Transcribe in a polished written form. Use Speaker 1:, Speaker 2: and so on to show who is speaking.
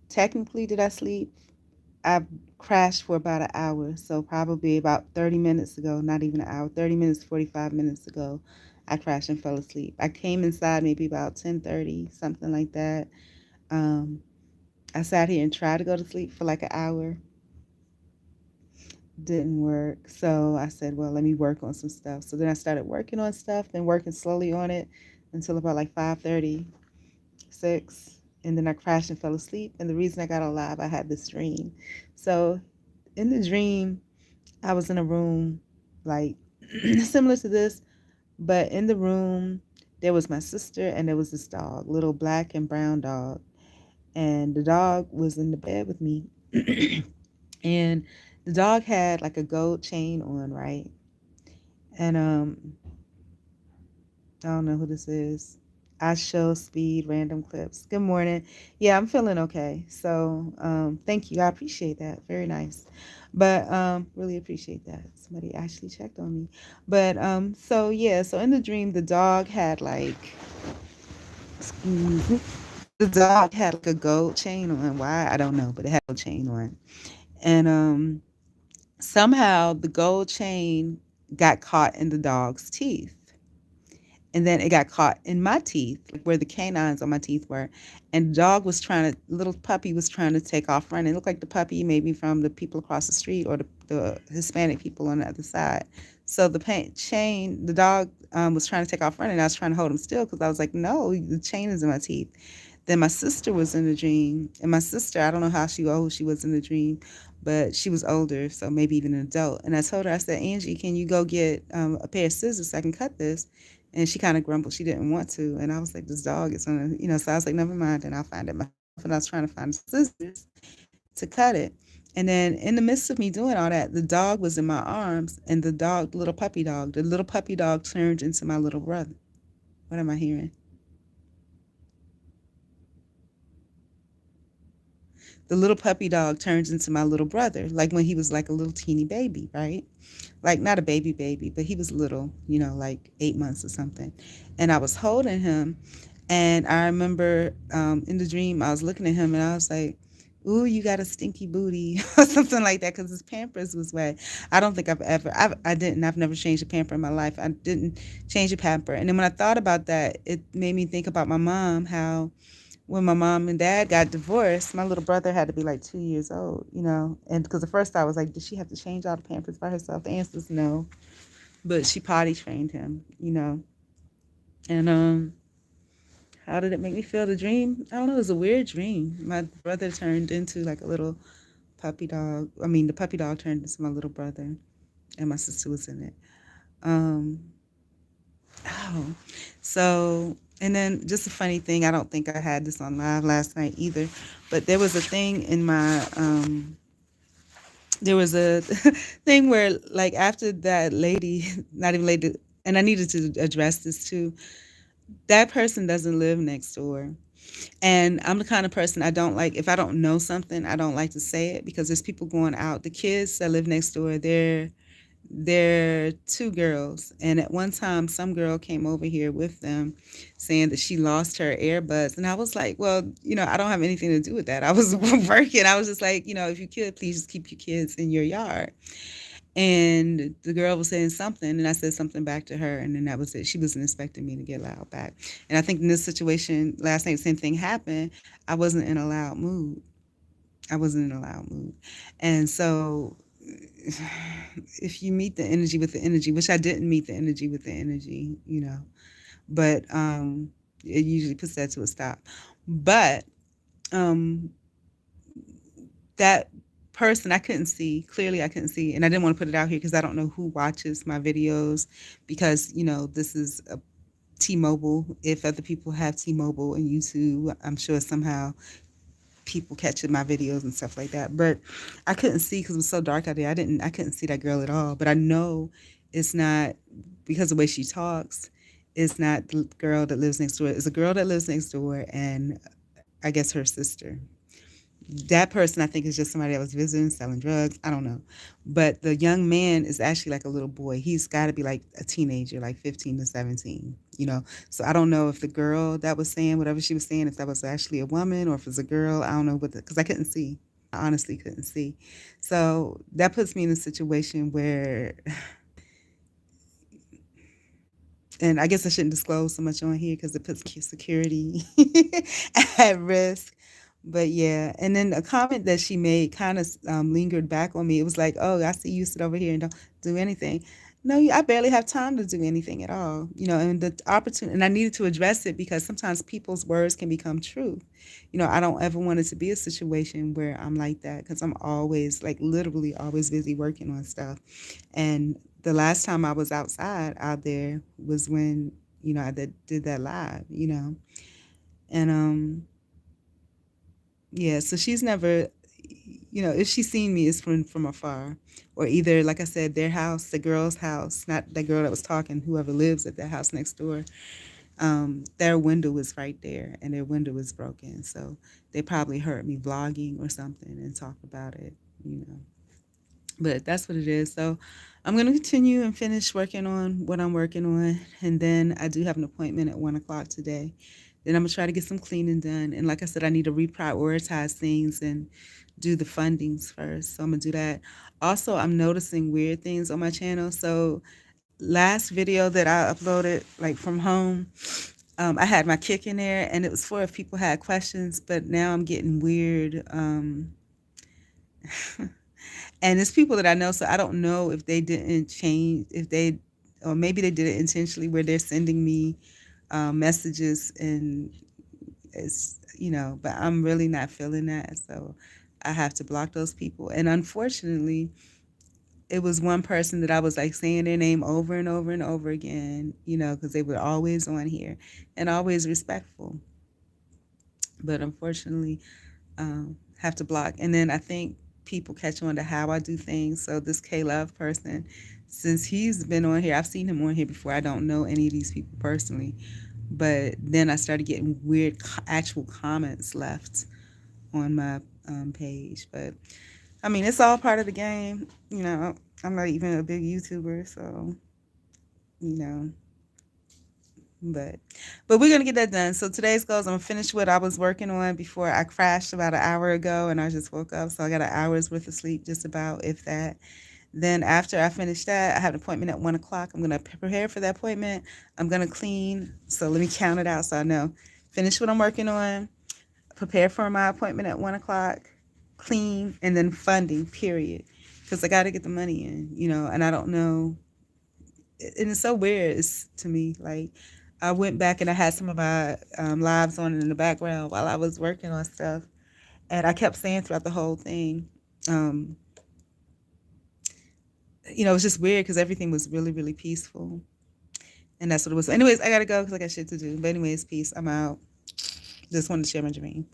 Speaker 1: Technically, did I sleep? I crashed for about an hour, so probably about 30 minutes ago, not even an hour, 30 minutes, 45 minutes ago, I crashed and fell asleep. I came inside maybe about 10:30, something like that. Um, I sat here and tried to go to sleep for like an hour. Didn't work. So I said, well, let me work on some stuff. So then I started working on stuff and working slowly on it until about like 5:30, 6, and then I crashed and fell asleep. And the reason I got alive, I had this dream. So in the dream, I was in a room like similar to this, but in the room there was my sister and there was this dog, little black and brown dog. And the dog was in the bed with me. And the dog had like a gold chain on, right? And I don't know who this is. I show speed random clips. Good morning. Yeah, I'm feeling okay. So thank you. I appreciate that. Very nice. But really appreciate that. Somebody actually checked on me. But so yeah, so in the dream the dog had like excuse me, the dog had like a gold chain on. Why? I don't know, but it had a chain on. And somehow the gold chain got caught in the dog's teeth, and then it got caught in my teeth, like where the canines on my teeth were. And the dog was trying to, little puppy was trying to take off running. It looked like the puppy maybe from the people across the street or the Hispanic people on the other side. So the dog was trying to take off running. I was trying to hold him still because I was like, no, the chain is in my teeth. Then my sister was in the dream, and my sister, I don't know how old she was in the dream, but she was older, so maybe even an adult. And I told her, I said, Angie, can you go get a pair of scissors so I can cut this? And she kind of grumbled she didn't want to. And I was like, this dog is gonna, so I was like, never mind, and I'll find it myself. And I was trying to find scissors to cut it. And then in the midst of me doing all that, the dog was in my arms, and the little puppy dog turned into my little brother. What am I hearing? The little puppy dog turns into my little brother, like when he was like a little teeny baby, right? Like not a baby baby, but he was little, like 8 months or something. And I was holding him, and I remember in the dream I was looking at him and I was like, "Ooh, you got a stinky booty," or something like that, because his Pampers was wet. I don't think I've never changed a pamper in my life. I didn't change a pamper. And then when I thought about that, it made me think about my mom, how when my mom and dad got divorced, my little brother had to be like 2 years old, and because at first I was like, did she have to change all the Pampers by herself? The answer is no, but she potty trained him. And how did it make me feel? The dream, I don't know, it was a weird dream. My brother turned into like a little puppy dog. I mean, the puppy dog turned into my little brother, and my sister was in it. Um, oh, so, and then just a funny thing, I don't think I had this on live last night either, but there was a thing in my, there was a thing where, like, after that lady, not even lady, and I needed to address this too, that person doesn't live next door. And I'm the kind of person, I don't like, if I don't know something, I don't like to say it because there's people going out. The kids that live next door, they're two girls, and at one time some girl came over here with them saying that she lost her earbuds, and I was like, well, I don't have anything to do with that. I was working. I was just like, if you could please just keep your kids in your yard. And the girl was saying something, and I said something back to her, and then that was it. She wasn't expecting me to get loud back. And I think in this situation last night, the same thing happened. I wasn't in a loud mood. I wasn't in a loud mood. And so if you meet the energy with the energy, which I didn't meet the energy with the energy, but it usually puts that to a stop. But um, that person I couldn't see, clearly I couldn't see, and I didn't want to put it out here because I don't know who watches my videos, because this is a T-Mobile. If other people have T-Mobile and YouTube, I'm sure somehow people catching my videos and stuff like that. But I couldn't see because it was so dark out there. I couldn't see that girl at all. But I know it's not, because of the way she talks, it's not the girl that lives next door. It's a girl that lives next door, and I guess her sister. That person I think is just somebody that was visiting, selling drugs. I don't know. But the young man is actually like a little boy. He's got to be like a teenager, like 15 to 17, you know. So I don't know if the girl that was saying whatever she was saying, if that was actually a woman or if it's a girl. I don't know what, because I couldn't see. I honestly couldn't see. So that puts me in a situation where, and I guess I shouldn't disclose so much on here because it puts security at risk. But yeah, and then a comment that she made kind of lingered back on me. It was like, "Oh, I see you sit over here and don't do anything." No, I barely have time to do anything at all. You know, and the opportunity, and I needed to address it because sometimes people's words can become truth. You know, I don't ever want it to be a situation where I'm like that because I'm always, like, literally always busy working on stuff. And the last time I was outside out there was when, you know, I did that live, you know. And yeah, so she's never, you know, if she's seen me, it's from afar. Or either, like I said, their house, the girl's house, not the girl that was talking, whoever lives at that house next door, their window was right there and their window was broken. So they probably heard me vlogging or something and talk about it, you know. But that's what it is. So I'm going to continue and finish working on what I'm working on. And then I do have an appointment at 1 o'clock today. Then I'm going to try to get some cleaning done. And like I said, I need to reprioritize things and do the fundings first. So I'm going to do that. Also, I'm noticing weird things on my channel. So last video that I uploaded, like from home, I had my kick in there and it was for if people had questions, but now I'm getting weird. And it's people that I know, so I don't know if they didn't change, if they, or maybe they did it intentionally where they're sending me messages and it's, you know, but I'm really not feeling that. So I have to block those people. And unfortunately, it was one person that I was like saying their name over and over and over again, you know, because they were always on here and always respectful. But unfortunately, have to block. And then I think people catch on to how I do things. So this K Love person, since he's been on here, I've seen him on here before. I don't know any of these people personally, but then I started getting weird actual comments left on my page. But I mean, it's all part of the game. You know, I'm not even a big YouTuber, so you know. But we're gonna get that done. So today's goals, I'm gonna finish what I was working on before I crashed about an hour ago, and I just woke up. So I got an hour's worth of sleep, just about, if that. Then after I finish that, I have an appointment at 1 o'clock. I'm gonna prepare for that appointment. I'm gonna clean. So let me count it out so I know. Finish what I'm working on. Prepare for my appointment at 1 o'clock. Clean, and then funding. Period. Because I got to get the money in, you know. And I don't know. And it's so weird to me. Like, I went back and I had some of my lives on in the background while I was working on stuff. And I kept saying throughout the whole thing, um, you know, it was just weird because everything was really, really peaceful. And that's what it was. Anyways, I got to go because I got shit to do. But anyways, peace. I'm out. Just wanted to share my dream.